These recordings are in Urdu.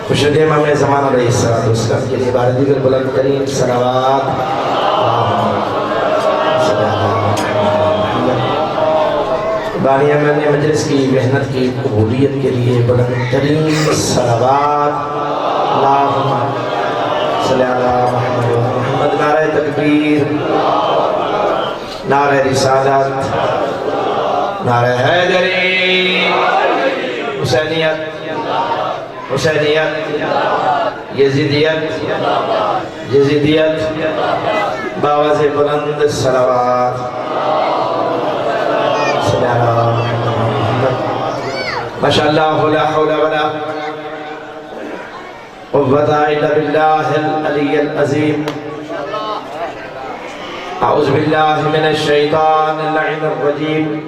مشہد امام زمان علیہ السلام کے لیے بار دیگر بلند کریم صلوات بانی امان مجلس کی محنت کی قبولیت کے لیے بلند کریم صلوات اللہم صلی اللہ محمد نعرہ تکبیر نعرہ رسالت نعرہ حیدری حسینیت حسینیت یزیدیت یزیدیت باواز بلند صلوات صلی اللہ محمد ماشاءاللہ لا حول ولا قوة الا باللہ العلی العظیم اعوذ باللہ من الشیطان اللعین الرجیم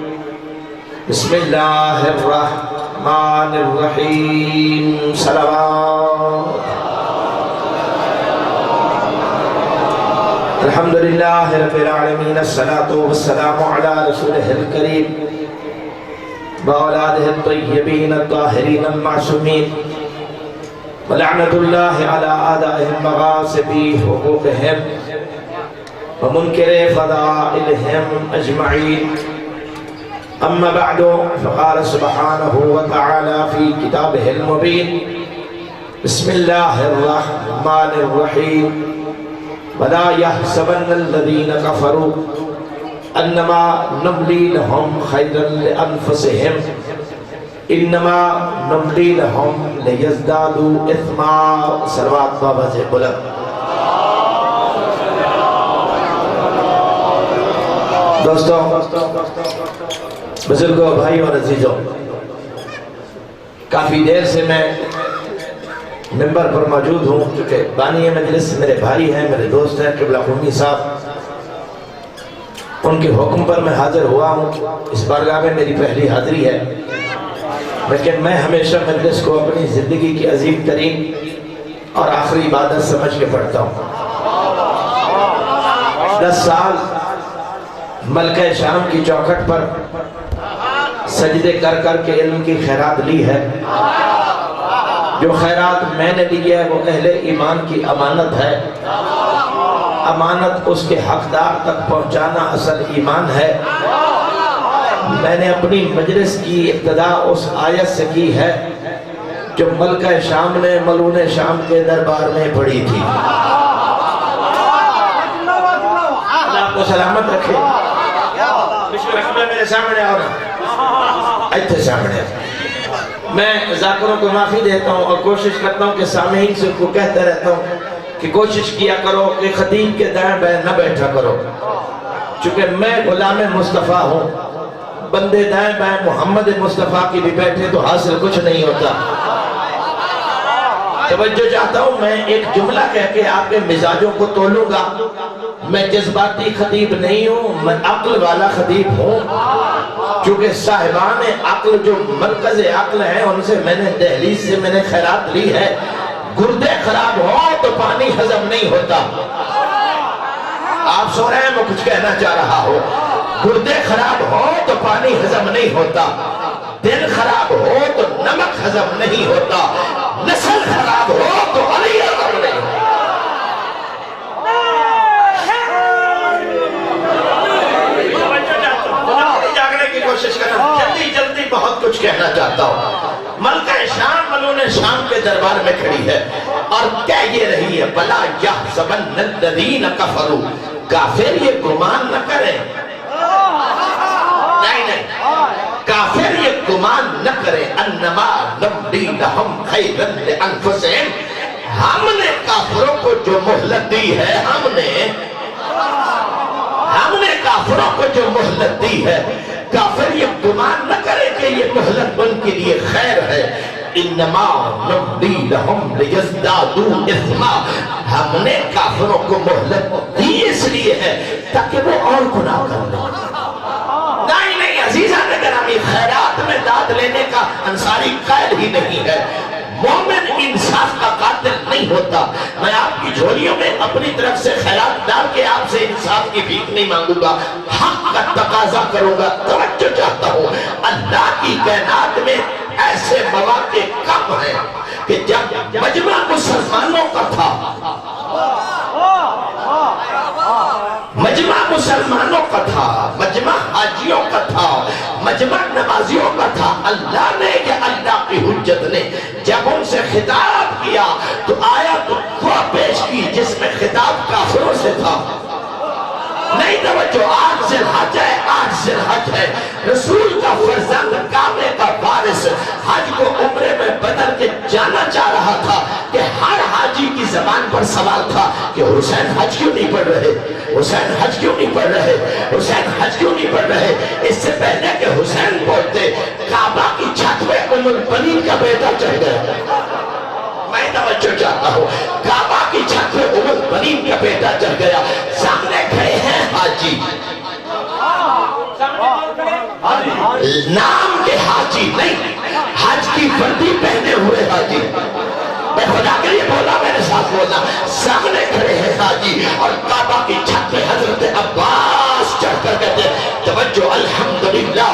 بسم اللہ الرحمن الرحیم صلوات الحمدللہ رب العالمین الصلاة والسلام علی رسولہ الکریم وأولادہ الطیبین الطاہرین المعصومین ولعنت اللہ علی آدائہم مغاصبی حقوقہم ومنکر فضائلہم اجمعین اما بعد فقال سبحانہ وتعالی فی کتابہ المبین بسم اللہ الرحمن الرحیم ولا يحسبن الذين كفروا انما نملي لهم خيرا لانفسهم انما نملي لهم ليزدادوا اثما صلوات بابا سے بلند دوستوں بزرگوں بھائیوں اور عزیزوں کافی دیر سے میں ممبر پر موجود ہوں چونکہ بانی مجلس میرے بھائی ہیں میرے دوست ہیں قبلہ خونی صاحب ان کے حکم پر میں حاضر ہوا ہوں اس بارگاہ میں میری پہلی حاضری ہے لیکن میں ہمیشہ مجلس کو اپنی زندگی کی عظیم ترین اور آخری عبادت سمجھ کے پڑھتا ہوں 10 سال ملکہ شام کی چوکھٹ پر سجدے کر کر کے علم کی خیرات لی ہے جو خیرات میں نے لی ہے وہ اہل ایمان کی امانت ہے امانت اس کے حقدار تک پہنچانا اصل ایمان ہے میں نے اپنی مجلس کی ابتدا اس آیت سے کی ہے جو ملکہ شام نے ملون شام کے دربار میں پڑھی تھی اللہ آپ کو سلامت رکھے بشکر رحمہ میرے سامنے آنا ایتھے سامنے میں ذاکروں کو معافی دیتا ہوں اور کوشش کرتا ہوں کہ سامعین سے کو کہتا رہتا ہوں کہ کوشش کیا کرو کہ خطیب کے دائیں بائیں نہ بیٹھا کرو چونکہ میں غلام مصطفیٰ ہوں بندے دائیں بائیں محمد مصطفیٰ کی بھی بیٹھے تو حاصل کچھ نہیں ہوتا توجہ چاہتا ہوں میں ایک جملہ کہہ کے آپ کے مزاجوں کو تولوں گا میں جذباتی خطیب نہیں ہوں میں عقل والا خطیب ہوں چونکہ صاحبان عقل جو مرکز عقل ہیں ان سے میں نے دہلیز سے میں نے خیرات لی ہے گردے خراب ہو تو پانی ہضم نہیں ہوتا آپ سو رہے ہیں میں کچھ کہنا چاہ رہا ہوں گردے خراب ہو تو پانی ہضم نہیں ہوتا دل خراب ہو تو نمک ہضم نہیں ہوتا نسل خراب ہو تو علی ہضم نہیں ہوتا کوشش کرنا جلدی بہت کچھ کہنا چاہتا ہوں ملکہ شام ملون شام کے دربار میں کھڑی ہے اور کہہ یہ رہی ہے بلا یحسبن الذین کفروا کافر یہ گمان نہ کریں نہیں کافر یہ گمان نہ کریں انما نملی لہم خیرا لانفسہم ہم نے کافروں کو جو مہلت دی ہے ہم نے کافروں کو جو مہلت دی ہے کافر یہ گمان نہ کرے کہ یہ مہلت ان کے لیے خیر ہے انما نملی لہم لیزدادوا اثما ہم نے کافروں کو مہلت دی اس لیے ہے تاکہ وہ اور گناہ کر لیں نہیں عزیزان گرامی خیرات میں داد لینے کا انصاری قائل ہی نہیں ہے مومن انصاف کا قاتل نہیں ہوتا میں آپ کی جھولیوں میں اپنی طرف سے خیرات ڈال کے آپ سے انصاف کی بھیک نہیں مانگوں گا حق کا تقاضا کروں گا توجہ چاہتا ہوں اللہ کی کائنات میں ایسے مواقع کم ہیں کہ جب مجمع مسلمانوں کا تھا، مجمع مسلمانوں کا تھا، مجمع حاجیوں کا تھا، مجمع نمازیوں کا تھا، اللہ نے یا اللہ کی حجت نے جب ان سے خطاب کیا تو آیت وہ پیش کی جس میں خطاب کافروں سے تھا۔ نہیں توجہ، 8 ذی الحج ہے، 8 ذی الحج ہے، رسول کا فرزند کعبے کا وارث حج کو عمرے میں بدل کے جانا چاہ رہا تھا کہ ہر حاجی کی زبان پر سوال تھا کہ حسین حج کیوں نہیں پڑھ رہے، حسین حج کیوں نہیں پڑھ رہے، حسین حج کیوں نہیں پڑھ رہے۔ اس سے پہلے کہ حسین بولتے، کعبہ کی چھت پہ ام البنین کا بیٹا چڑھ گیا۔ میں توجہ چاہتا ہوں، کعبہ کی چھت پہ ام البنین کا بیٹا چڑھ گیا، سامنے کھڑے ہیں حاجی، نام کے حاجی نہیں، حج کی وردی پہنے ہوئے حاجی۔ میں خدا کے لیے بولا، میرے ساتھ بولا، سامنے کھڑے ہیں حاجی اور کعبہ کی چھت پہ حضرت عباس چڑھ کر کہتے توجہ الحمدللہ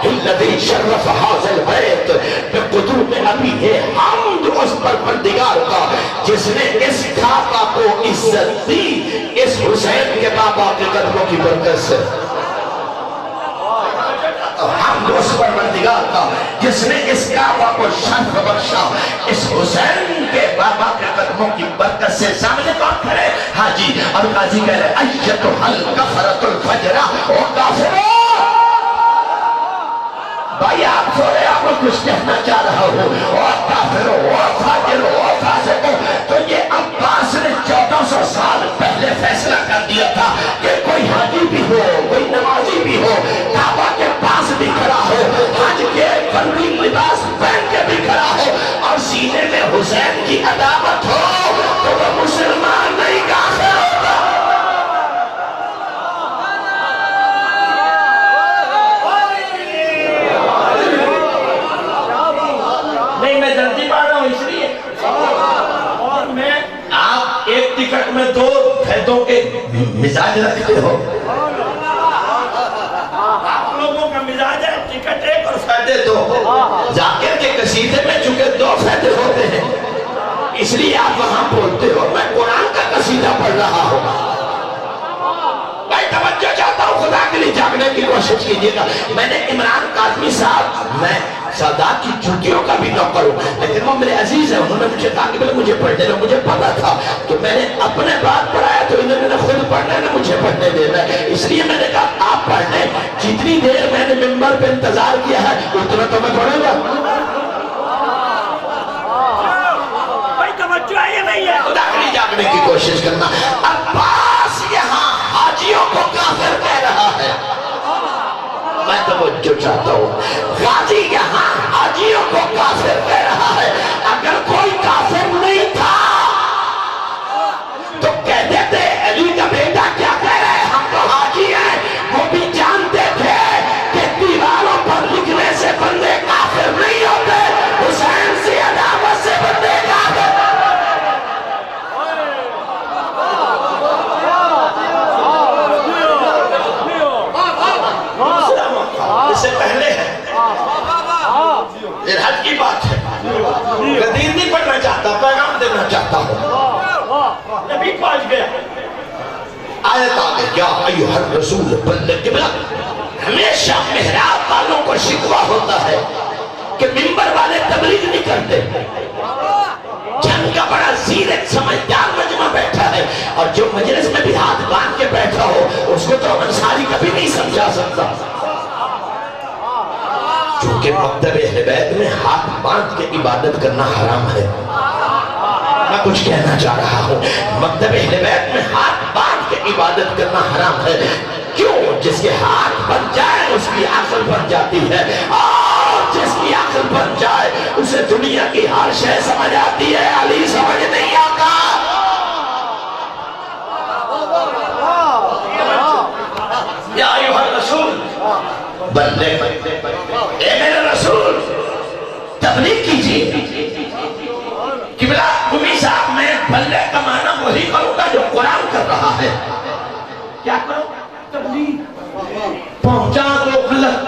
الذی شرف ھذا البیت بقدوم ابیہ، حمد اس پروردگار کا جس نے اس کعبہ کو عزت دی اس حسین کے بابا کے قدموں کی برکت سے۔ حمد اس پروردگار کا جس نے اس کعبہ کو شرف بخشا اس حسین کے بابا کے قدموں کی برکت سے۔ سامنے کون کھڑے؟ حاجی، اور قاضی کہہ رہے ایتھا الکفرۃ الفجرہ، او کافروں، بھائی آپ سورے، آپ کو کچھ کہنا چاہ رہا ہوں، او کافروں، او فاجروں، او فاسقوں۔ تو یہ عباس نے 1400 سال پہلے فیصلہ کر دیا تھا کہ کوئی حاجی بھی ہو، کوئی نمازی بھی ہو، کعبہ کے پاس بھی کھڑا ہو، حج کے رنگین لباس پہن کے بھی کھڑا ہو اور سینے میں حسین کی عداوت ہو تو وہ مسلمان نہیں، کافر ہوگا۔ نہیں، میں جلدی پڑھ رہا ہوں اس لیے، اور میں آپ ایک ٹکٹ میں 2 فیدوں کے مزاج رکھتے ہو، آپ لوگوں کا مزاج ہے ٹکٹ ایک اور فائدے 2۔ ذاکر کے قصیدے میں چونکہ 2 فائدے ہوتے ہیں اس لیے آپ وہاں بولتے ہو، میں قرآن کا قصیدہ پڑھ رہا ہوں۔ میں توجہ چاہتا ہوں، خدا کے لیے جاگنے کی کوشش کیجیے گا۔ میں نے عمران کاظمی صاحب، میں سادات کی جوتیوں کا بھی نوکر ہوں، لیکن وہ میرے عزیز ہیں، انہوں نے مجھے کہا کہ مجھے پڑھنے دو، مجھے پتا تھا کہ میں نے اپنے بات پڑھایا تو انہوں نے خود پڑھنا ہے، مجھے پڑھنے دینا ہے، اس لیے میں نے کہا آپ پڑھ لیں۔ جتنی دیر میں نے ممبر پہ انتظار کیا ہے اتنا تو میں پڑھوں گا۔ بھائی توجہ ہے یا نہیں ہے؟ خدا کے لیے جاگنے کی کوشش کرنا۔ عباس یہاں حاجیوں کو کافر کہہ رہا ہے، میں توجہ چاہتا ہوں، غازی یہاں حاجیوں کو کافر کہہ رہا ہے۔ اگر کوئی کافر نہیں تھا تو کہہ دیتے علی کا بیٹا کیا کہہ رہے ہیں، ہم تو حاجی ہیں۔ وہ بھی جانتے تھے کہ دیواروں پر لکھنے سے بندے کافر نہیں ہوتے، حسین سے عداوت سے بندے کافر۔ اس سے پہلے ہے یہ حج کی بات ہے، غدیر نہیں پڑھنا چاہتا، پیغام دینا چاہتا ہوں۔ نبی پہنچ گیا۔ آیت آگے، یا ایھا الرسول بلغ بلا، ہمیشہ محراب والوں کو شکوہ ہوتا ہے کہ ممبر والے تبلیغ نہیں کرتے۔ جنگ کا بڑا زیرک سمجھدار مجمع بیٹھا ہے اور جو مجلس میں بھی ہاتھ باندھ کے بیٹھا ہو اس کو تو انصاری کبھی نہیں سمجھا سکتا، چونکہ مکتب اہل بیت میں ہاتھ باندھ کے عبادت کرنا حرام ہے۔ میں کچھ کہنا چاہ رہا ہوں، مکتب اہل بیت میں ہاتھ باندھ کے عبادت کرنا حرام ہے۔ کیوں؟ جس کے ہاتھ بن جائے اس کی عقل بن جاتی ہے، اور جس کی عقل بن جائے اسے دنیا کی ہر شے سمجھ آتی ہے، علی سمجھ نہیں آتا۔ یا ایھا الرسول بلغ، اے میرے رسول تبلیغ کیجیے۔ قبلہ قمی صاحب میں بلغ کا معنی وہی کروں گا جو قرآن کر رہا ہے۔ کیا کرو؟ تبلیغ پہنچا دو غلط،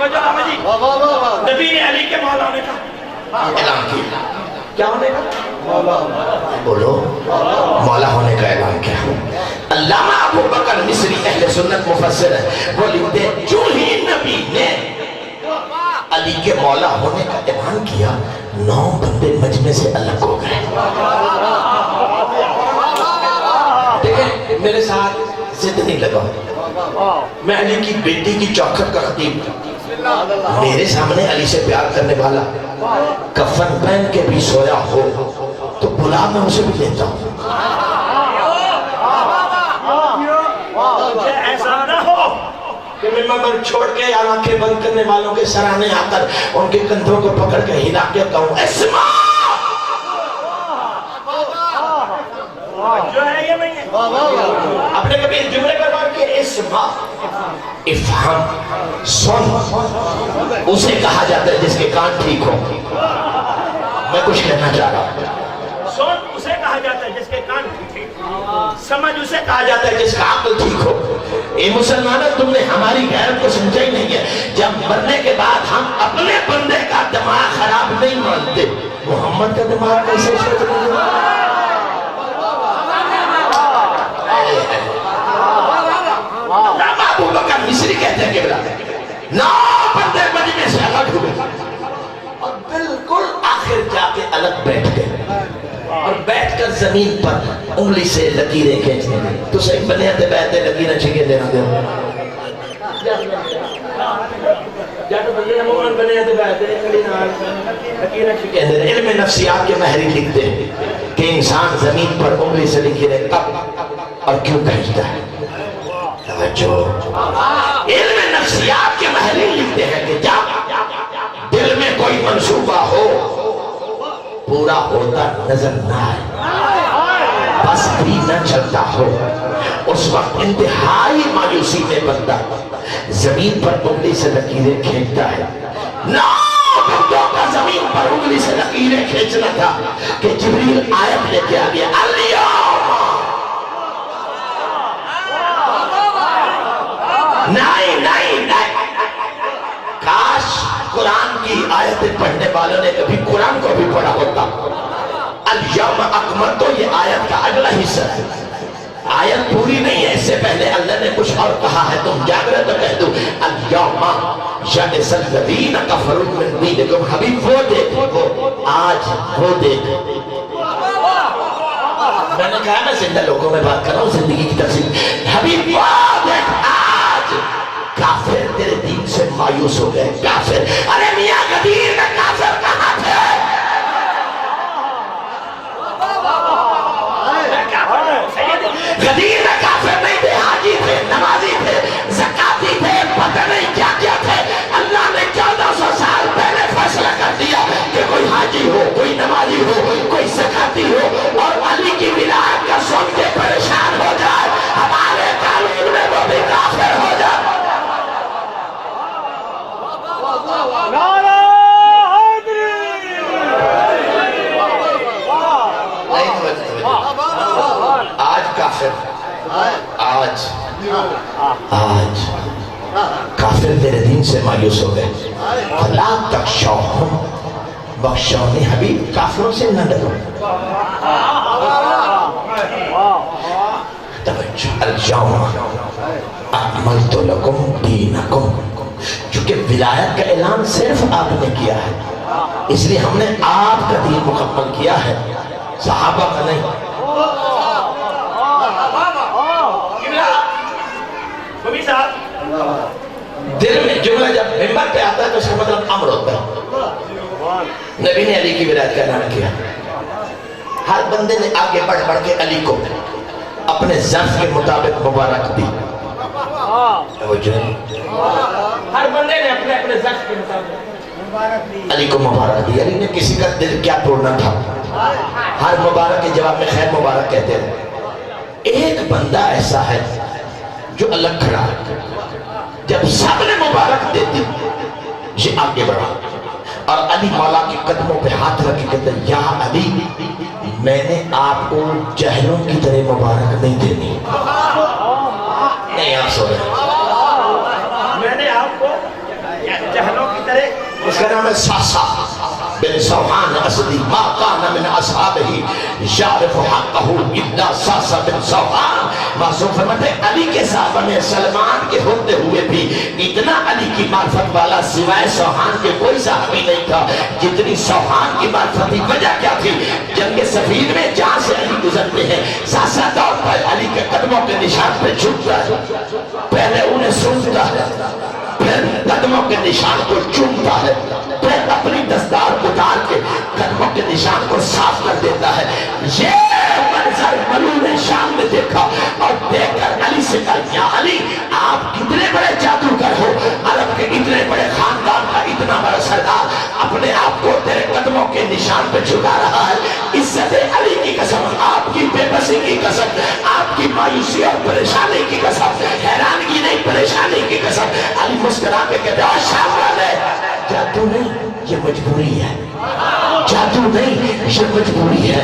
توجہ بابا جی، نبی نے علی کے مولا ہونے کا اعلان کیا. کیا ہونے کا؟ بولو مولا ہونے کا اعلان کیا. علامہ ابو بکر مصری اہل سنت مفسر ہے، وہ لکھتے ہیں جو ہی نبی نے علی کے مولا ہونے کا اعلان کیا 9 بندے مجمع سے الگ ہو گئے. دیکھیں میرے ساتھ ضد نہیں لگا، میں علی کی بیٹی کی چوکھٹ کا خطیب، میرے سامنے علی سے پیار کرنے والا کفن پہن کے بھی سویا ہو تو بلا میں اسے بھی لیتا ہوں. ایسا نہ ہو کہ میں ممبر چھوڑ کے یا آنکھیں بند کرنے والوں کے سرانے آ کر ان کے کندھوں کو پکڑ کے ہلا کے کہوں اسما جو ہے یہ نہیں ہے. اپنے کبھی جملے پر بات کہ اسما افہم سن اسے کہا جاتا ہے جس کے کان ٹھیک ہو. میں کچھ کہنا چاہ رہا ہوں. سن اسے کہا جاتا ہے جس کے کان ٹھیک ہو، سمجھ اسے کہا جاتا ہے جس کا عقل ٹھیک ہو. اے مسلمانوں تم نے ہماری غیرت کو سمجھا ہی نہیں ہے. جب مرنے کے بعد ہم اپنے بندے کا دماغ خراب نہیں مانتے، محمد کا دماغ کیسے سوچ رہے ہیں؟ ابو بکر مصری کہتے ہیں کہ بلا 9 بندے مجمع سے الگ ہوئے اور بالکل آخر جا کے الگ بیٹھ گئے اور بیٹھ کر زمین پر انگلی سے لکیریں کھینچنے لگے. تو صحیح بنیادے بیٹھتے لکیریں چھکے دینا دے علم نفسیات کے ماہرین لکھتے ہیں کہ انسان زمین پر انگلی سے لکیریں کب اور کیوں کھینچتا ہے. علم نفسیات کے ماہرین لکھتے ہیں کہ جب دل میں کوئی منصوبہ ہو پورا ہوتا نظر نہ آئے، بس بھی نہ چلتا ہو، اس وقت انتہائی مایوسی میں بندہ زمین پر انگلی سے لکیریں کھینچتا ہے. 9 بندوں کا زمین پر انگلی سے لکیریں کھینچنا تھا کہ جبریل آیت لے کے آ گیا نہیں. کاش قرآن کی آیتیں پڑھنے والوں نے کبھی قرآن کو بھی پڑھا ہوتا. الیوم اکملت تو یہ آیت کا اگلا حصہ ہے. آیت پوری نہیں ہے، اس سے پہلے اللہ نے کچھ اور کہا ہے. تم جاگرے تو کہہ دو الیوم یئس الذین کفروا من دینکم. حبیب وہ دیکھو آج وہ دیکھو. میں نے کہا میں زندہ لوگوں میں بات کر رہا ہوں، زندگی کی تفصیل. حبیب وہ دیکھ آج کافر تیرے دین سے مایوس ہو گئے. کافر ارے میاں غدیر میں کافر کہاں تھے؟ غدیر میں کافر نہیں تھے، حاجی تھے، نمازی تھے، زکاتی تھے، پتہ نہیں کیا کیا تھے. اللہ نے 1400 سال پہلے فیصلہ کر دیا کہ کوئی حاجی ہو، کوئی نمازی ہو، کوئی زکاتی ہو اور علی کی ولایت کا سن کے پریشان ہو جائے، ہمارے قانون میں وہ بھی کافر ہو جائے. آج کافر آج کافر تیرے دین سے مایوس ہو گئے. فلا تخشوہم بخشونی. حبیب کافروں سے نہ ڈرو. توجہ الیوم اکملت لکم دینکم. چونکہ ولایت کا اعلان صرف آپ نے کیا ہے اس لیے ہم نے آپ کا دین مکمل کیا ہے، صحابہ کا نہیں. دل میں جملہ جب ممبر پہ آتا ہے تو اس کا مطلب امر ہوتا ہے. نبی نے علی کی ولایت کا اعلان کیا. ہر بندے نے آگے بڑھ بڑھ کے علی کو اپنے ظرف کے مطابق مبارک دی. ہر بندے نے اپنے اپنے ظرف کے مطابق علی کو مبارک دی. علی نے کسی کا دل کیا توڑنا تھا، ہر مبارک کے جواب میں خیر مبارک کہتے ہیں. ایک بندہ ایسا ہے جو الگ کھڑا ہے. جب سب نے مبارک دے دی یہ آگے بڑھا اور علی مولا کے قدموں پہ ہاتھ رکھ کے کہتے ہیں یا علی میں نے آپ کو جہلوں کی طرح مبارک نہیں دینی. نہیں آپ سو رہے ہیں. میں نے آپ کو کا نام ہے ساسا بن سوحان اسدی ما کان من اصحابہ یعرف حقہ الا ساسا بن سوحان. معصوم فرماتے ہیں علی کے صحابہ میں سلمان کے ہوتے ہوئے بھی اتنا علی کی معرفت والا سوائے سوحان کے کوئی صحابی نہیں تھا جتنی سوحان کی معرفت تھی. وجہ کیا تھی؟ جنگ صفین میں جہاں سے علی گزرتے ہیں ساسا دوڑتا ہے علی کے قدموں کے نشان پہ جھکتا ہے, پہلے انہیں سنتا ہے, پھر قدموں کے نشان کو چومتا ہے, پھر اپنی دستار اتار کے قدموں کے نشان کو صاف کر دیتا ہے. یہ منظر ملون شام نے دیکھا اور دیکھ کر علی سے کہا یا علی آپ کتنے بڑے جادوگر ہو, عرب کے اتنے بڑے خاندان کا اتنا بڑا سردار اپنے آپ کو تیرے قدموں کے نشان پہ جھکا رہا ہے. عزت علی کی قسم, آپ کی بے بسی کی قسم, آپ کی مایوسی اور پریشانی کی قسم, حیرانگی نہیں پریشانی کی قسم. علی مسکرا کے کہتے ہیں شام والے جادو نہیں یہ مجبوری ہے, جادو نہیں یہ مجبوری ہے,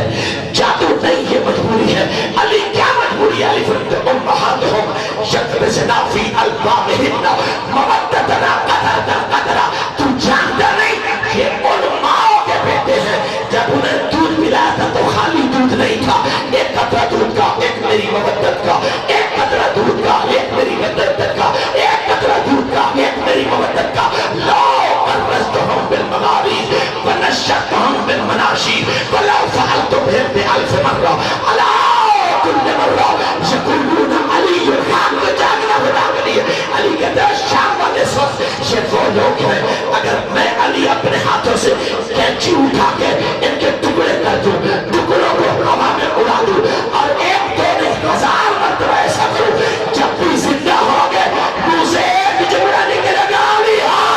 جادو نہیں یہ مجبوری ہے. علی کیا مجبوری ہے؟ علی فرماتے امہاتہم یقبضن فی البابہن مودتنا قطرۃ قطرہ. تو جانتا نہیں یہ ان ماؤں کے بیٹے ہیں جب انہیں دودھ پلایا تھا تو خالی دودھ نہیں تھا, ایک قطرہ دودھ کا ایک میری مودت کا, ایک قطرہ دودھ کا ایک میری مودت کا, ایک قطرہ دودھ کا ایک میری مودت کا. لو فرزتهم بالمغارب ونشرتهم بالمناشیر ولو فعلت بهم بألف مرة على كل مرة يقولون علی خان کو جاگنا بنا کریے. علی کہتا ہے شام والے وقت یہ وہ لوگ ہیں اگر میں علی اپنے ہاتھوں سے کینچی اٹھا کے ان کے ٹکڑے کر دوں, ٹکڑوں کو ہوا میں اڑا دوں اور ایک دو نہیں 1000 مرتبہ ایسا کروں, جب بھی زندہ ہو گئے منہ سے ایک جملہ نکلے گا علی ہاں.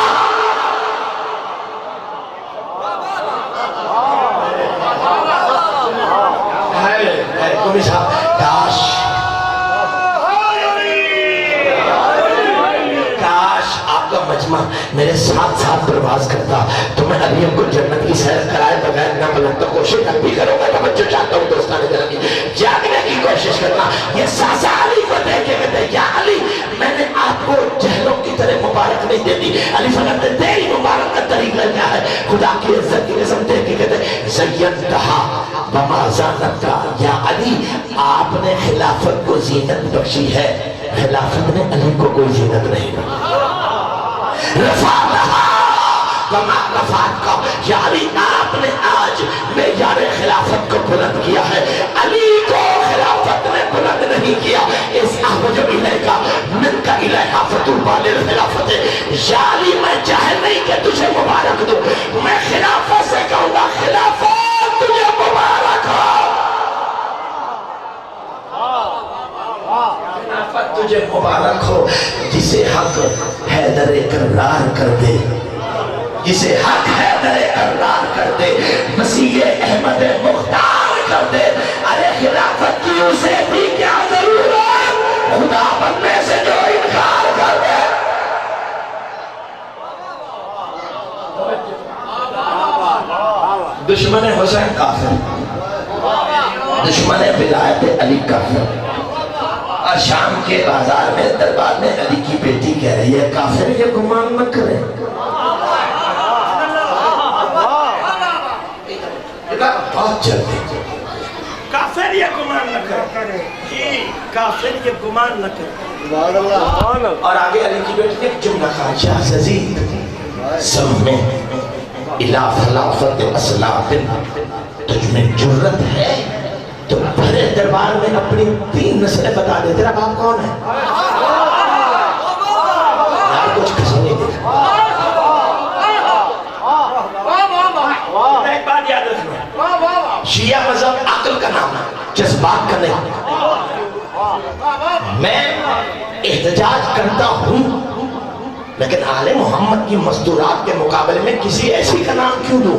کمی صاحب کاش آپ کا مجمع میرے ساتھ ساتھ پرواز کرتا تو میں علی کو جنت کی سیر کرائے بغیر نہ ملک تو کوشش اب بھی کروں گا. توجہ چاہتا ہوں دوستان گرامی, جاگنے کی کوشش کرنا. یہ ساسا علی کو دیکھے کہتے یا علی میں نے آپ کو جہلوں کی طرح مبارک نہیں دے دی. علی فرماتے تیری مبارک کا طریقہ کیا ہے؟ خدا کی عزت کی قسم دے کے کہتے زینتہا بما زانتہ. یا علی آپ نے خلافت کو زینت بخشی ہے, خلافت نے علی کو کوئی زینت نہیں بخشی. رفعتہا بما رفعت کا. یا علی آپ نے آج معیار خلافت کو بلند کیا ہے, علی کو خلافت نے بلند نہیں کیا. اس احوج الیکا من کا الیہا فتوبى للخلافت. یا علی میں چاہے نہیں کہ تجھے مبارک دوں, میں خلافت سے کہوں گا خلافت تجھے مبارک ہو, خلافت تجھے مبارک ہو. جسے حق حیدر اقرار کر دے, جسے حق حیدر اقرار کر دے, مسیح احمد مختار کر دے. ارے خلافت کی اسے بھی کیا ضرورت, خدا بننے سے جو انکار کر دے. دشمن حسین کافر, دشمن ولایت علی کافر. اور شام کے بازار میں دربار میں علی کی بیٹی کہہ رہی ہے کافر یہ گمان نہ کرے. بہت جلدی کافر یہ گمان نہ کرے, کافر یہ گمان نہ کرے. اور آگے علی کی بیٹی نے ایک جملہ کہا شاہ ززید سب میں الہ خلافت اسلاف تجھ میں جرت ہے تو بھرے دربار میں اپنی 3 نسلیں بتا دے. تیرا باپ کون ہے؟ یار کچھ کسی نہیں دیکھا. ایک بات یاد رکھنا, شیعہ مذہب عقل کا نام ہے, جذبات کا نہیں. میں احتجاج کرتا ہوں لیکن آل محمد کی مستورات کے مقابلے میں کسی ایسی کا نام کیوں دوں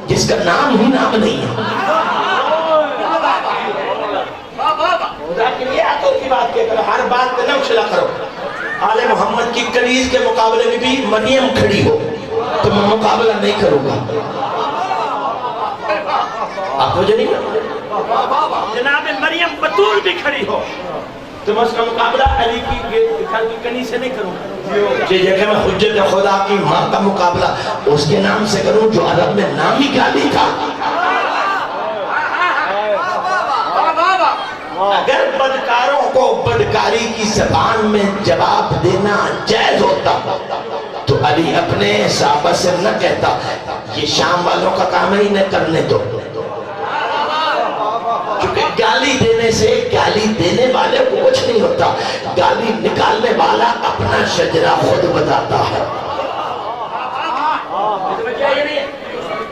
جس کا نام ہی نام نہیں ہے. کی بات کیا کرو, ہر بات پہ نہ اچھلا کرو. آل محمد کی کنیز کے مقابلے میں بھی مریم کھڑی ہو تو میں مقابلہ نہیں کروں گا. آپ مجھے نہیں, جناب مریم بطول بھی کھڑی ہو تو میں اس کا مقابلہ علی کی گھر کی کنی سے نہیں کروں، کہ جگہ میں حجت خدا کی ماں کا مقابلہ اس کے نام سے کروں جو عرب میں نام ہی گالی تھا۔ اگر بدکاروں کو بدکاری کی زبان میں جواب دینا جائز ہوتا تو علی اپنے صحابہ سے نہ کہتا یہ شام والوں کا کام ہے انہیں کرنے دو، کیونکہ گالی دینے سے گالی دینے والے کو کچھ نہیں ہوتا، گالی نکالنے والا اپنا شجرہ خود بتاتا ہے۔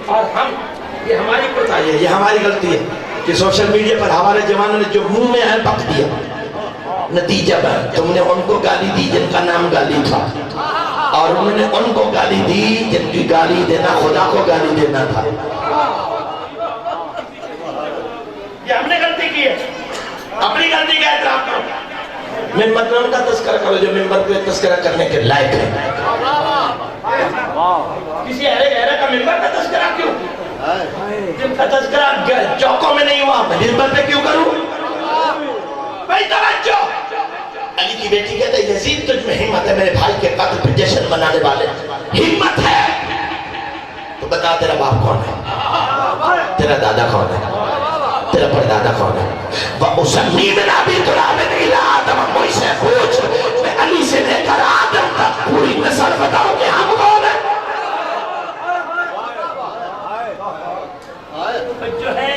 اور ہم یہ ہماری کوتاہی ہے، یہ ہماری غلطی ہے کہ سوشل میڈیا پر ہمارے جوانوں نے جو منہ میں ہے بک دیا، نتیجہ بن تم نے ان کو گالی دی جن کا نام گالی تھا، اور انہوں نے ان کو گالی دی جن کی گالی دینا خدا کو گالی دینا تھا۔ یہ ہم نے غلطی کی ہے، اپنی غلطی کا اعتراف کرو، ممبر میں ان کا تذکرہ کرو جو ممبر پہ تذکرہ کرنے کے لائق ہے۔ کسی اہرے کا ممبر کا تذکرہ کیوں؟ جن کا تذکرہ چوکوں میں نہیں ہوا میں ممبر پہ کیوں کروں؟ بھائی توجہ، علی کی بیٹی کہتے ہیں یزید تجھ میں ہمت ہے میرے بھائی کے قتل پہ جشن منانے والے، ہمت ہے تو بتا تیرا باپ کون ہے، تیرا دادا کون ہے، تیرا پردادا کون ہے؟ وَأُسَمِّي مِنْ أَبِي تُرَابٍ إِلَىٰ آدَمَ، مجھ سے پوچھ میں علی سے لے کر آدم تک پوری نسل بتاؤ کہ ہم کون ہیں؟ جو ہے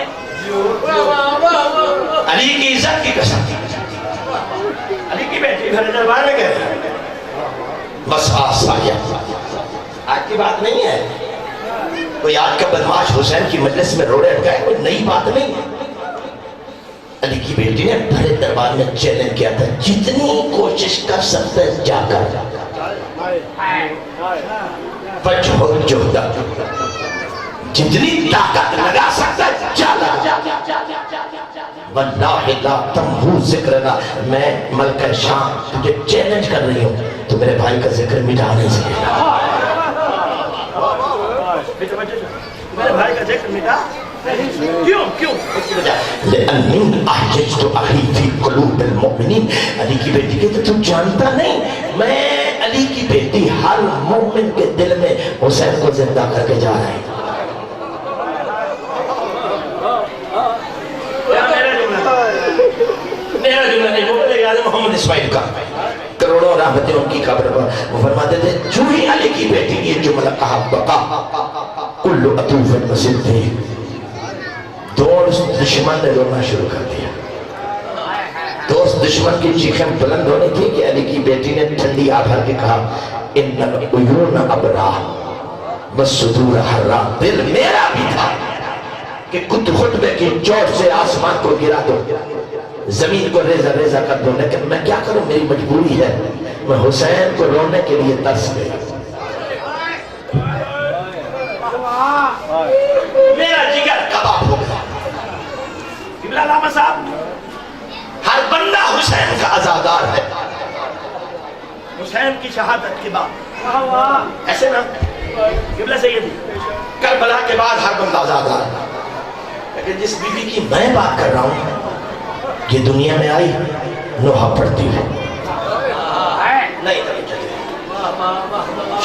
علی کی عزت کی قسم، علی کی بیٹی گھر دربار میں گئے بس آسایہ، آج کی بات نہیں ہے، کوئی آج کا بدماش حسین کی مجلس میں روڑے اٹکائے، کوئی نئی بات نہیں ہے۔ علی کی بیٹی نے بھرے دربار میں چیلنج کیا تھا جتنی کوشش کر سکتے جا کر وجہ جہدہ، جتنی طاقت لگا سکتا ہے جا لگا، واللہ لا تمہو ذکرنا، میں ملکہ شام تجھے چیلنج کر رہی ہوں تو میرے بھائی کا ذکر مٹا نہیں سکے گا، میرے بھائی کا ذکر مٹا کیوں لِأَنِّي أَحْجَجْتُ أَخِي فِي قُلُوبِ الْمُؤْمِنِينَ، علی کی بیٹی کہتے تو جانتا نہیں میں علی کی بیٹی ہر مومن کے دل میں حسین کو زندہ کر کے جا رہا ہے۔ میرا جملہ نہیں، وہ میرے یاد محمد اسماعیل کا کروڑوں رحمتیں ان کی قبر پر، وہ فرماتے تھے جو ہی علی کی بیٹی نے یہ جملہ کہا بقا کل عطوف مسجد تھی، دوست دشمن نے رونا شروع کر دیا، دوست دشمن کی چیخیں بلند ہونے تھی کہ علی کی بیٹی نے ٹھنڈی آ بھر کے کہا ان العیون ابرا والصدور حرا، دل میرا بھی تھا کہ خطبے کی چوٹ سے آسمان کو گرا دو، زمین کو ریزہ ریزہ کر دو، لیکن میں کیا کروں میری مجبوری ہے، میں حسین کو رونے کے لیے ترس گئی، میرا جگر کباب ہو گیا۔ قبلہ علامہ صاحب ہر بندہ حسین کا عزادار ہے، حسین کی شہادت کے بعد ایسے نا قبلہ سیدی کربلا کے بعد ہر بندہ عزادار ہے، لیکن جس بی بی کی میں بات کر رہا ہوں یہ دنیا میں آئی نوحہ پڑھتی ہے نہیں،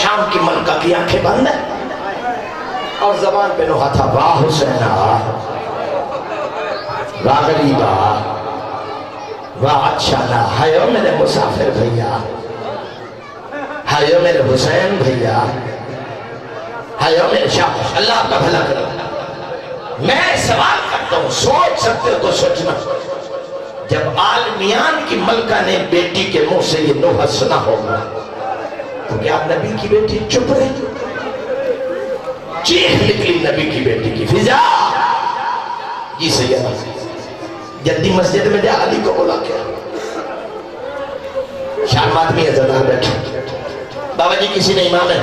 شام کی ملکہ کی آنکھیں بند ہیں اور زبان پہ نوحہ تھا واہ حسینہ واہ غریبہ واہ اچھانا، ہائیو میرے مسافر بھیا، ہائیو میرے حسین بھیا، ہائیو میرے شاہ، اللہ آپ کا بھلا کرو۔ میں سوال کرتا ہوں سوچ سکتے ہو تو سوچنا، جب عالمیان کی ملکہ نے بیٹی کے منہ سے یہ نوحہ سنا ہوگا تو کیا نبی کی بیٹی چپ رہی؟ چیخ نکلی نبی کی بیٹی کی، فضا جی سیدہ جلدی مسجد میں جا علی کو بلا کے شام آدمی عزادار بیٹھے، بابا جی کسی نے امام ہے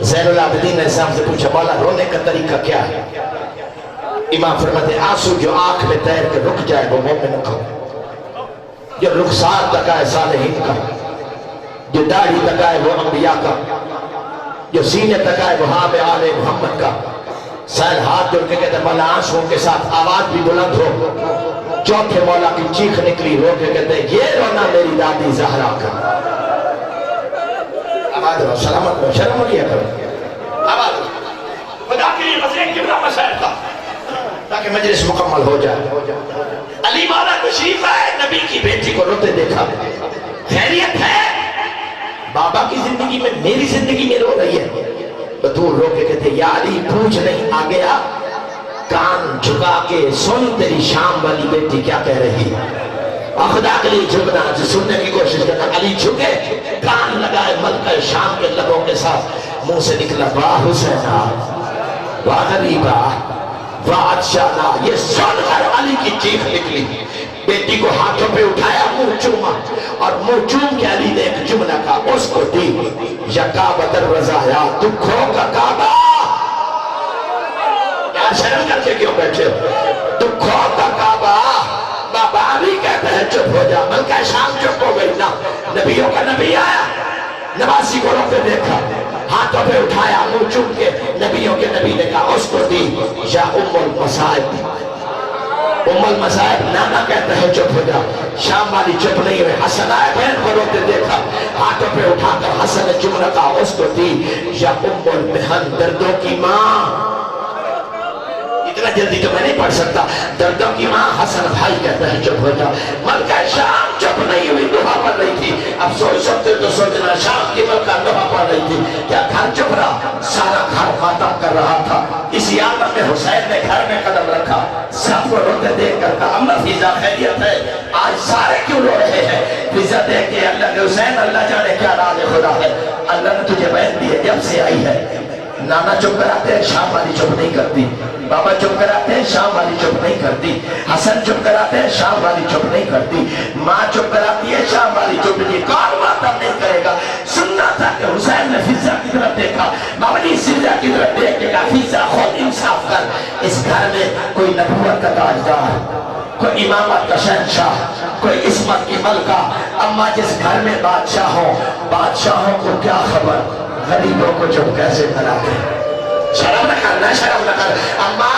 زین العابدین نے اسلام سے پوچھا مولا رونے کا طریقہ کیا ہے؟ امام فرماتے آنسو جو آنکھ میں تیر کے رک جائے وہ مومن کا، جو رخسار تک آئے صالحین کا، جو داڑھی تک آئے وہ انبیاء کا، جو سینے تک آئے وہ حاب آل محمد کا، سائل ہاتھ جوڑ کے کہتے مولا آنسوں کے ساتھ آواز بھی بلند ہو. چوتھے مولا کی چیخ نکلی رو کے کہتے یہ رونا میری دادی زہرا کا. آواز ہو سلامت ہو شرم لیا کرو. آواز ہو خدا کے لیے بس ایک جملہ مسائل تھا تاکہ مجلس مکمل ہو جائے. علی مولا تشریف ہے, نبی کی بیٹی کو روتے دیکھا. خیریت ہے؟ بابا کی زندگی میں میری زندگی میں رو رہی ہے. بدور رو کے کہتے یا علی پوچھ نہیں آ گیا, کان جھکا کے سن تیری شام والی بیٹی کیا کہہ رہی ہے. اور خدا کے لیے جھکنا سننے کی کوشش کرنا. علی جھکے, کان لگائے ملکہ شام کے لبوں کے ساتھ, منہ سے نکلا واہ حسینہ واہ غریبہ واہ اچھانا. یہ سن کر علی کی چیخ نکلی. بیٹی کو ہاتھوں پہ اٹھایا, منہ چوما, اور منہ چوم کے علی نے ایک جملہ کہا اس کو دی یا کعبۃ الرضایا دکھوں کا کعبہ. یار شرم کر کے کیوں بیٹھے ہو؟ دکھوں کا کعبہ. بابا علی کہتے ہیں چپ ہو جا. ملکہ شام چپ ہو گئی نا. نبیوں کا نبی آیا, نواسی کو روتے دیکھا, ہاتھوں پہ اٹھایا, منہ چوم کے نبیوں کے نبی نے کہا اس کو دی یا ام المصائب. ام المصائب نانا کہتا ہے چپ ہو جا. شام والی چپ نہیں ہوئے. حسن آئے بہن کو روتے دیکھا, ہاتھوں پہ اٹھا کر حسن نے جملہ کہا اس کو دی یا ام المحن دردوں کی ماں. اتنا جلدی تو میں نہیں پڑھ سکتا. دردوں کی ماں حسن بھائی کہتا ہے چپ ہو جا. ملکہ شام چپ نہیں ہوئی, دعا پڑھ رہی تھی. اب سوچ سکتے تو سوچنا شام کی ملکہ دعا پڑھ رہی تھی. کیا گھر چپ رہا؟ سارا گھر ماتم کر رہا تھا. اسی عالم میں حسین نے گھر میں قدم رکھا, سب کو روتے دیکھ کر کہا اما فیضا خیریت ہے؟ آج سارے کیوں رو رہے ہیں؟ فیضا دیکھ کے اللہ کے حسین اللہ جانے کیا راز خدا ہے. اللہ نے تجھے بہن دی ہے جب سے آئی ہے. نانا چپ کراتے ہیں, شام والی چپ نہیں کرتی. بابا چپ کراتے ہیں, شام والی چپ نہیں کرتی. حسن چپ کراتے ہیں, شام والی چپ نہیں کرتی. ماں چپ کراتی ہے, شام والی چپ نہیں. کون ماتم نہیں کرے گا؟ سننا تھا کہ حسین نے فضا کی طرف دیکھا, مولوی فضا کی طرف دیکھ کے کہا فضا خود انصاف کر. اس گھر میں کوئی نبوت کا تاجدار, کوئی امامت کا شہنشاہ, کوئی عصمت کی ملکہ. اما جس گھر میں بادشاہ ہوں, بادشاہوں کو کیا خبر غریبوں کو چپ کیسے کراتے. شرم نہ کرنا, شرم نہ کر. اما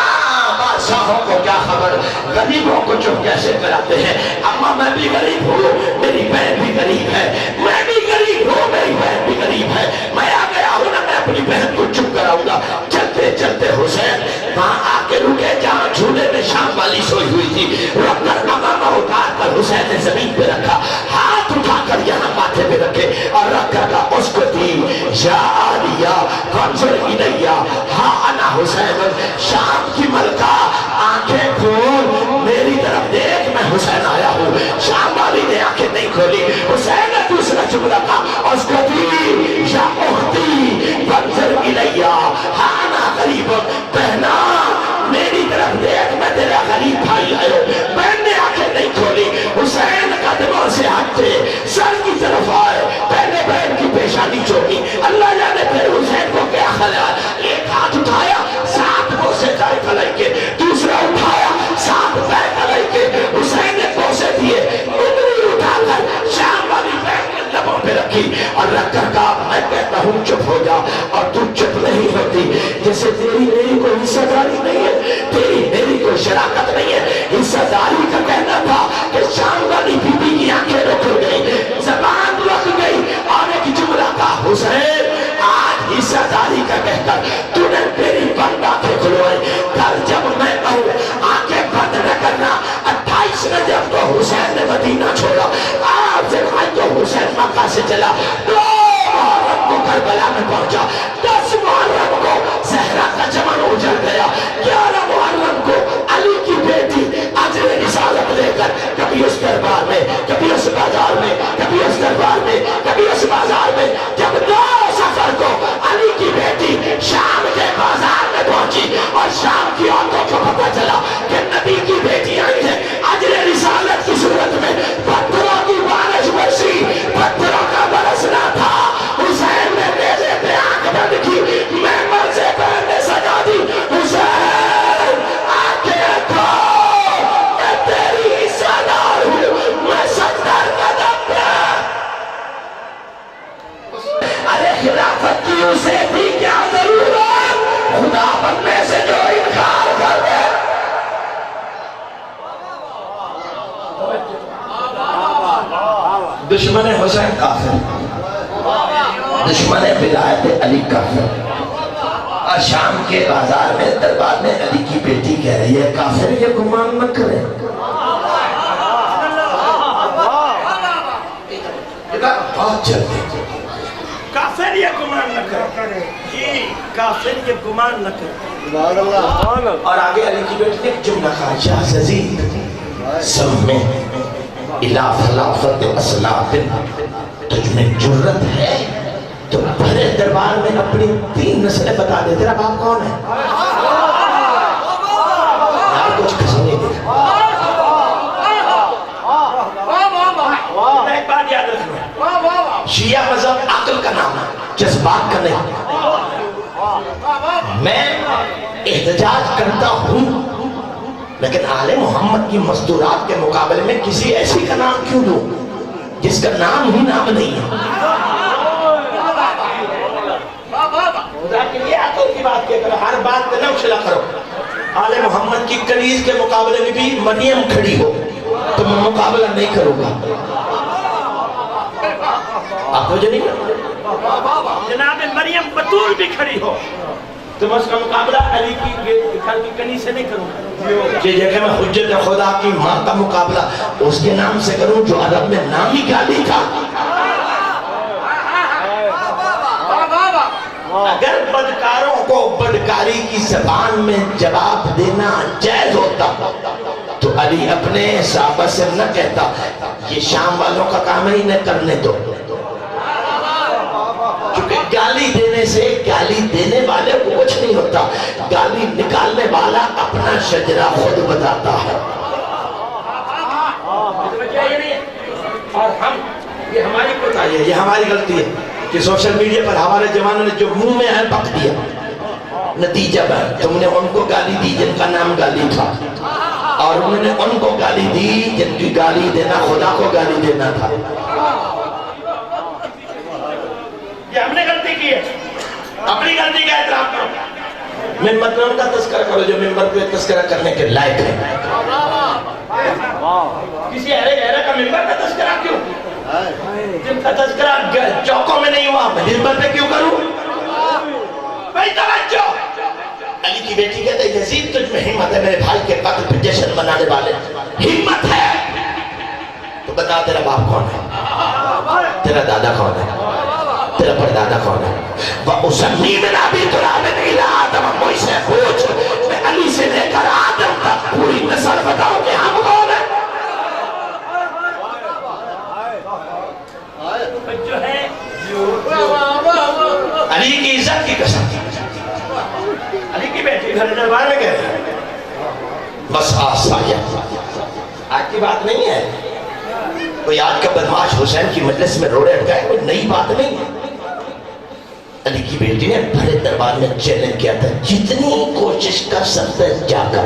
بادشاہوں کو کیا خبر غریبوں کو چپ کیسے کراتے ہیں. اما میں بھی غریب ہوں, میری بہن بھی غریب ہے. میں بھی غریب ہوں, میری بہن بھی غریب ہے. میں آ گیا ہوں نا, میں اپنی بہن کو چپ کراؤں گا. چلتے چلتے حسین وہاں آ کے رکے جہاں جھولے میں شام والی سوئی ہوئی تھی. رکھ کر امامہ اتار کر حسین نے زمین پہ رکھا, ہاتھ اٹھا کر یہاں ماتھے پہ رکھے اور رکھ کر کہا اس کو دی یا آلیہ کنظر الیہ ہاں انا حسین. شام کی ملکہ آنکھیں کھول, میری طرف دیکھ, میں حسین آیا ہوں. شام والی نے آنکھیں نہیں کھولی. حسین نے دوسرا جملہ کہا اس کو دی یا اختی کنظر الیہ ہاں انا غریب. بہنا میری طرف دیکھ, میں تیرا غریب بھائی آئے. بہن نے آنکھیں نہیں کھولی. حسین قدموں سے ہٹے, سر کی طرف آئے, پہلے بہن کی پیشانی چومی. اللہ جانے پھر حسین کو کیا خیال. ایک ہاتھ اٹھایا, ساتھ بوسے جائے کلائی کے, دوسرا اٹھایا, ساتھ پیر کلائی کے. حسین نے بوسے دیے, انگلی اٹھا کر شام والی بہن کے لبوں پہ رکھی اور رکھ کر کہا میں کہتا ہوں چپ ہو جا, اور تو چپ نہیں ہوتی. جیسے تیری میری کوئی حصہ داری نہیں ہے, تیری میری کوئی شراکت نہیں ہے. حصہ داری کا کہنا تھا کہ شام والی بی بی کی آنکھیں رک گئی, زبان رک گئی, اور ایک جملہ کا حسین آج حصہ داری کا کہہ کر تو نے میری بند آنکھیں کھلوائی. کل جب میں کہوں آنکھیں بند نہ کرنا, 28 رجب کو حسین نے مدینہ چھوڑا, آپ سے بھائی تو حسین مکہ سے چلا, 2 محرم کو کربلا میں پہنچا, 10 محرم کو زہرا کا چمن اجڑ گیا, 11 محرم کو علی کی بیٹی اجر رسالت لے کر کبھی اس دربار میں, کبھی اس بازار میں, کبھی اس دربار میں, کبھی اس بازار میں. جب 2 سفر کو علی کی بیٹی شام کے بازار میں پہنچی اور شام کی عورتوں کو پتہ چلا کہ نبی کی بیٹی آئی ہے اجر رسالت کی صورت میں, پتھروں کی بارش برسی, پتھروں کا برسنا تھا. حسین نے نیزے پہ آنکھ بند کی, میں مرزے پہ نے سجا دی. حسین آنکھیں کھول, میں تیری حصہ دار ہوں, میں 70 قدم پہ. ارے خلافت کی اسے بھی کیا ضرورت, خدا بننے سے جو حسین کافر، دشمن ولایت علی کافر، اور شام کے بازار میں دربار میں علی کی بیٹی کہہ رہی ہے کافر یہ گمان نہ کرے، بہت جلدی کافر یہ گمان نہ کرے، جی کافر یہ گمان نہ کرے۔ اور آگے علی کی بیٹی نے ایک جملہ کہا یا یزید سمیں الہ خلافت اسلاف، تجھ میں جرت ہے تو بھرے دربار میں اپنی 3 نسلیں بتا دے، تیرا باپ کون ہے؟ یار کچھ کسی نہیں دیکھا۔ ایک بات یاد رکھنا، شیعہ مذہب عقل کا نام ہے، جذبات کا نہیں۔ میں احتجاج کرتا ہوں لیکن آل محمد کی مستورات کے مقابلے میں کسی ایسی کا نام کیوں دوں جس کا نام ہی نام نہیں ہے؟ خدا کے لیے عقل کی بات کیا کرو، ہر بات پہ نہ اچھلا کرو۔ آل محمد کی کنیز کے مقابلے میں بھی مریم کھڑی ہو تو میں مقابلہ نہیں کروں گا۔ آپ مجھے نہیں کرو، جناب مریم بطول بھی کھڑی ہو تو میں اس کا مقابلہ علی کی گھر کی کنی سے نہیں کروں گا۔ کہ جگہ میں حجت خدا کی ماں کا مقابلہ اس کے نام سے کروں جو عرب میں نام ہی گالی تھا۔ اگر بدکاروں کو بدکاری کی زبان میں جواب دینا جائز ہوتا تو علی اپنے صحابہ سے نہ کہتا یہ شام والوں کا کام ہی نہ کرنے دو، کیونکہ گالی دینے سے گالی دینے والے کو کچھ نہیں ہوتا، گالی نکالنے والا اپنا شجرہ خود بتاتا ہے۔ اور ہم یہ ہماری کوتاہی ہے، یہ ہماری غلطی ہے کہ سوشل میڈیا پر ہمارے جوانوں نے جو منہ میں ہے بک دیا، نتیجہ ہے تم نے ان کو گالی دی جن کا نام گالی تھا، اور انہوں نے ان کو گالی دی جن کی گالی دینا خدا کو گالی دینا تھا۔ یہ ہم نے غلطی کی ہے، اپنی غلطی کا اعتراف کرو۔ ممبر میں ان کا تذکرہ کرو جو ممبر پہ تذکرہ کرنے کے لائق ہے۔ کسی اہل غیرہ کا ممبر کا تذکرہ کیوں؟ جن کا تذکرہ چوکوں میں نہیں ہوا میں ممبر پہ کیوں کروں؟ بھائی توجہ، علی کی بیٹی کہتے ہیں یزید تجھ میں ہمت ہے میرے بھائی کے قتل پہ جشن منانے والے، ہمت ہے تو بتا تیرا باپ کون ہے، تیرا دادا کون ہے، تیرا پردادا کون ہے؟ وَأُسَمِّي مِنْ أَبِي تُرَابٍ إِلَىٰ آدَمَ، مجھ سے پوچھ میں علی سے لے کر آدم تک پوری نسل بتاؤں کہ ہم کون ہیں؟ جو ہے علی کی عزت کی قسم، علی کی بیٹی گھر دربار میں گئے بس آسایہ آج کی بات نہیں ہے، کوئی آج کا بدماش حسین کی مجلس میں روڑے اٹکائے، کوئی نئی بات نہیں ہے۔ علی کی بیٹی نے بڑے دربار میں چیلنج کیا تھا جتنی کوشش کر سکتے جا کر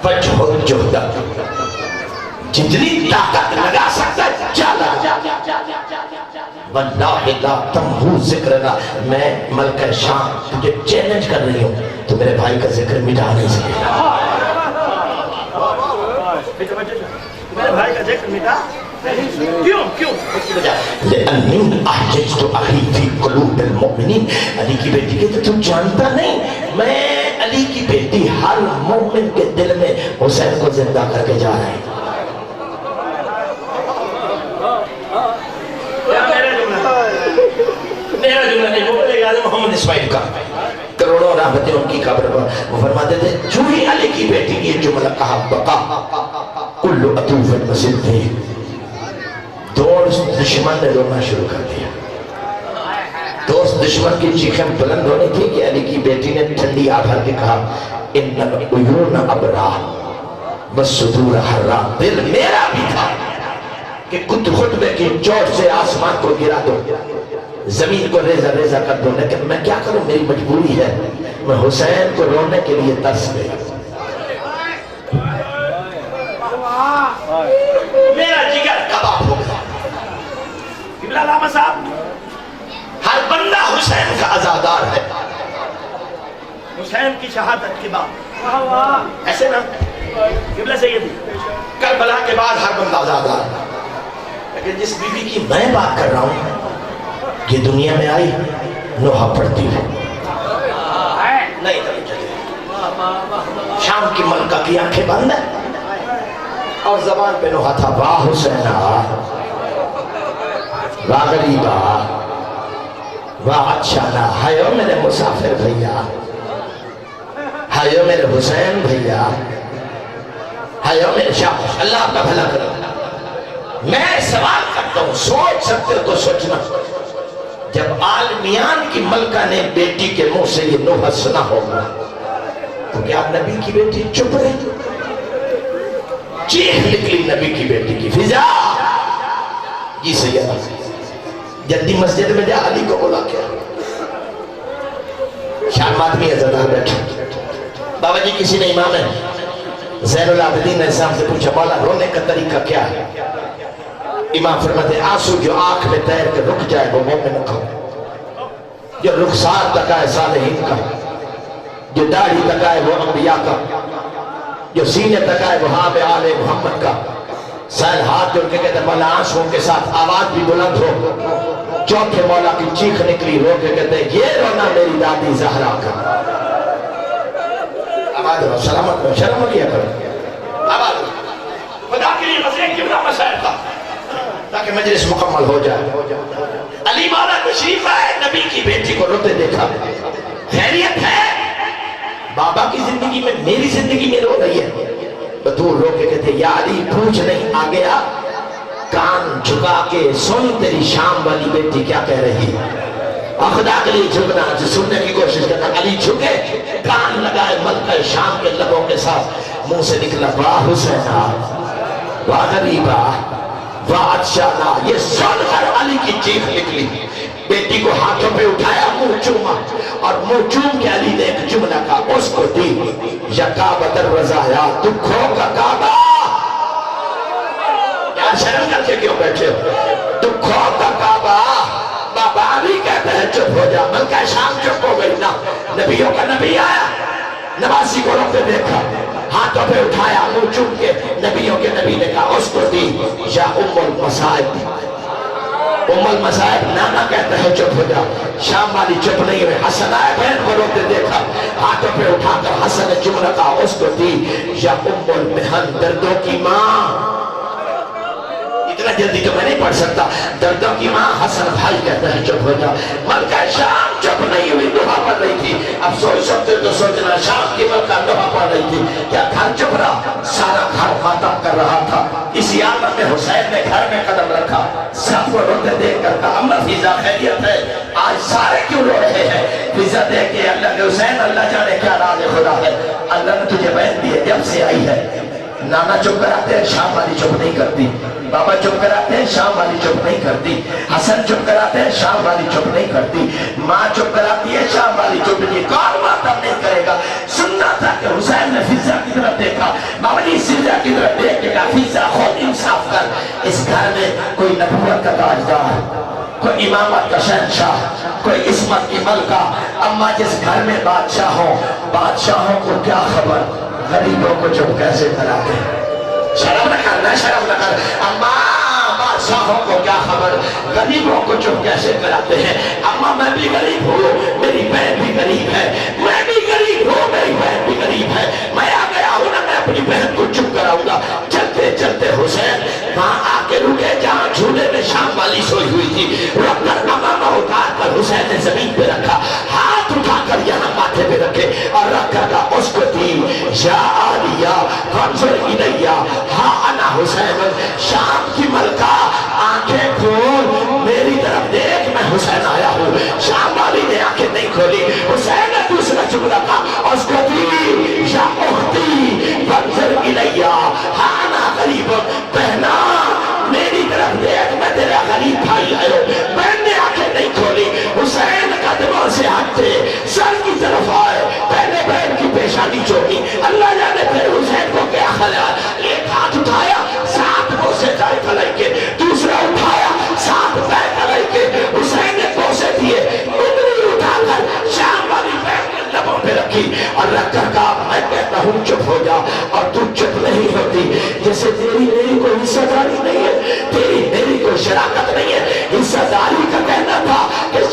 فجہد جہدہ، جتنی طاقت لگا سکتا جا لگا، واللہ لا تمہو ذکرنا، میں ملکہ شام تجھے چیلنج کر رہی ہوں تو میرے بھائی کا ذکر مٹا نہیں سکے گا۔ میرے بھائی کا ذکر مٹا کیوں؟ اس کی وجہ لأنی احججت اخی فی قلوب المؤمنین، علی کی بیٹی کہتے تو جانتا نہیں میں علی کی بیٹی ہر مومن کے دل میں حسین کو زندہ کر کے جا رہا ہے۔ میرا جملہ نہیں، وہ بولے گا محمد اسماعیل کا، کروڑوں رحمتیں ان کی قبر پر، وہ فرماتے تھے جو ہی علی کی بیٹی یہ جملہ کہا بقا کل عطوف مسجد تھی، دوست دشمن نے رونا شروع کر دیا۔ دوست دشمن کی چیخیں بلند ہونی تھی کہ علی کی بیٹی نے ٹھنڈی آ بھر کے کہا ان العیون ابرا والصدور حرا، دل میرا بھی تھا کہ خطبے کی چوٹ سے آسمان کو گرا دو، زمین کو ریزہ ریزہ کر دو، لیکن میں کیا کروں، میری مجبوری ہے، میں حسین کو رونے کے لیے ترس گئی۔ میرا جگر کباب ہو گیا۔ قبلہ علامہ صاحب، ہر بندہ حسین کا عزادار ہے، حسین کی شہادت کے بعد ایسے نا قبلہ سیدی کربلا کے بعد ہر بندہ عزادار ہے۔ لیکن جس بیوی کی میں بات کر رہا ہوں یہ دنیا میں آئی نوحہ پڑھتی ہے نہیں شام کی ملکہ کی آنکھیں بند ہیں اور زبان پہ نوحہ تھا واہ حسینہ واہ غریبہ واہ اچھا نا ہائیو میرے مسافر بھیا ہائیو میرے حسین بھیا ہائیو میرے شاہ اللہ آپ کا بھلا کرو میں سوال کرتا ہوں سوچ سکتے ہو تو سوچنا جب عالمیان کی ملکہ نے بیٹی کے منہ سے یہ نوحہ سنا ہوگا تو کیا نبی کی بیٹی چپ رہی چیخ نکلی نبی کی بیٹی کی فضا جی سیدہ جلدی مسجد میں جا علی کو بولا کیا شام آدمی عزدار بیٹھا بابا جی کسی نے امام ہے زین العابدین نے اسلام سے پوچھا مولا رونے کا طریقہ کیا ہے امام فرماتے آنسو جو آنکھ میں تیر کے رک جائے وہ مومن کا جو رخسار تکائے صالحین کا جو داڑھی تکائے وہ انبیاء کا جو سینے تکائے وہ حاب آل محمد کا سائل ہاتھ جوڑ کے کہتے مولا آنسوں کے ساتھ آواز بھی بلند ہو چوتھے مولا کی چیخ نکلی رو کے کہتے یہ رونا میری دادی زہرا کا آباد رو سلامت رو شرم کیا کرو آباد رو خدا کے لیے مسئلہ کیوں نہ مسائل کا تاکہ مجلس مکمل ہو جائے علی مولا تشریف ہے نبی کی بیٹی کو روتے دیکھا خیریت ہے بابا کی زندگی میں میری زندگی میں رو رہی ہے بدور رو کے کہتے یا علی پوچھ نہیں آ گیا کان جھکا کے سن تیری شام والی بیٹی کیا کہہ رہی خدا کے لیے جھکنا جو سننے کی کوشش کرتا علی جھکے کان لگائے ملکہ شام کے لبوں کے ساتھ منہ سے نکلا واہ حسینہ واہ غریبہ واہ اچھانا یہ سن کر علی کی چیخ نکلی بیٹی کو ہاتھوں پہ اٹھایا منہ چوما اور منہ چوم کے علی نے ایک جملہ کہا اس کو دی یا کعبۃ الرضایا دکھوں کا کعبہ یار شرم کر کے کیوں بیٹھے ہو دکھوں کا کعبہ بابا علی کہتے ہیں چپ ہو جا ملکہ شام چپ ہو گئی نا نبیوں کا نبی آیا نواسی کو روتے دیکھا ہاتھوں پہ اٹھایا منہ چوم کے نبیوں کے نبی نے کہا اس کو دی یا ام المصائب ام المصائب نانا کہتا ہے چپ ہو جا شام والی چپ نہیں ہوئے حسن آئے بہن کو روتے دیکھا ہاتھوں پہ اٹھا کر حسن نے جملہ کہا اس کو دی یا ام المحن دردوں کی ماں اتنا جلدی تو میں نہیں پڑھ سکتا دردوں کی ماں حسن بھائی کہتا ہے چپ ہو جا ملکہ شام چپ نہیں ہوئی دعا پڑھ رہی تھی اب سوچ سکتے تو سوچنا شام کی ملکہ دعا پڑھ رہی تھی کیا گھر چپ رہا سارا گھر ماتم کر رہا تھا اسی آمد میں حسین نے گھر میں قدم رکھا سب کو روتے دیکھ کر کہا اما فضا خیریت ہے آج سارے کیوں رو رہے ہیں فضا دیکھ کے اللہ نے حسین اللہ جانے کیا راز خدا ہے اللہ نے تجھے بہن دی ہے جب سے آئی ہے نانا چپ کراتے ہیں شام والی چپ نہیں کرتی بابا چپ کراتے ہیں شام والی چپ نہیں کرتی حسن چپ کراتے ہیں شام والی چپ نہیں کرتی ماں چپ کراتی ہے شام والی چپ نہیں کون ماتم نہیں کرے گا سننا تھا کہ حسین نے فضا کی طرف دیکھا بابا جی فضا کی طرف دیکھ کے کہا فضا خود انصاف کر اس گھر میں کوئی نبوت کا تاجدار کوئی امامت کا شہنشاہ کوئی عصمت کی ملکہ اما جس گھر میں بادشاہوں کو کیا خبر غریبوں کو چپ کیسے کراتے شرم نہ کرنا شرم نہ کر اما بادشاہوں کو کیا خبر غریبوں کو چپ کیسے کراتے ہیں اما میں بھی غریب ہوں میری بہن بھی غریب ہے میں بھی غریب ہوں میری بہن بھی غریب ہے میں آ گیا ہوں نا میں اپنی بہن کو چپ کراؤں گا چلتے چلتے حسین وہاں آ کے رکے جہاں جھولے میں شام والی سوئی ہوئی تھی رکھ کر امامہ اتار کر حسین نے زمین پہ رکھا ہاتھ اٹھا کر یہاں ماتھے پہ رکھے اور رکھ کر اس کو دی یا آلیہ فانظر الیہ ہاں انا حسین شام کی ملکہ آنکھیں کھول میری طرف دیکھ میں حسین آیا ہوں شام والی نے آنکھیں نہیں کھولی حسین نے دوسرا جملہ کہا اس کو دی یا اختی فانظر الیہ ہاں انا غریب بہنا میری طرف دیکھ میں تیرا غریب بھائی آئے ہوں بہن نے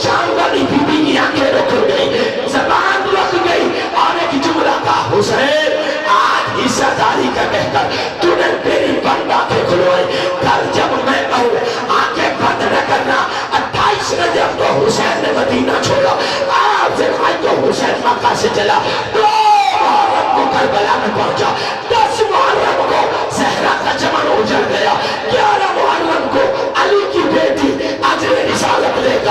شام والی بی بی کی آنکھیں رک گئی، زبان رک گئی، اور ایک جملہ کا حسین آج حصہ داری کا بہتر تو نے میری بند آنکھیں کھلوائی، کل جب میں کہوں آنکھیں بند نہ کرنا، 28 رجب کو حسین نے مدینہ چھوڑا، آپ سے بھائی تو حسین مکہ سے چلا، 2 محرم کو کربلا میں پہنچا، 10 محرم کو زہرا کا چمن اجڑ گیا، 11 محرم کو علی کی بیٹی اجر رسالت لے کر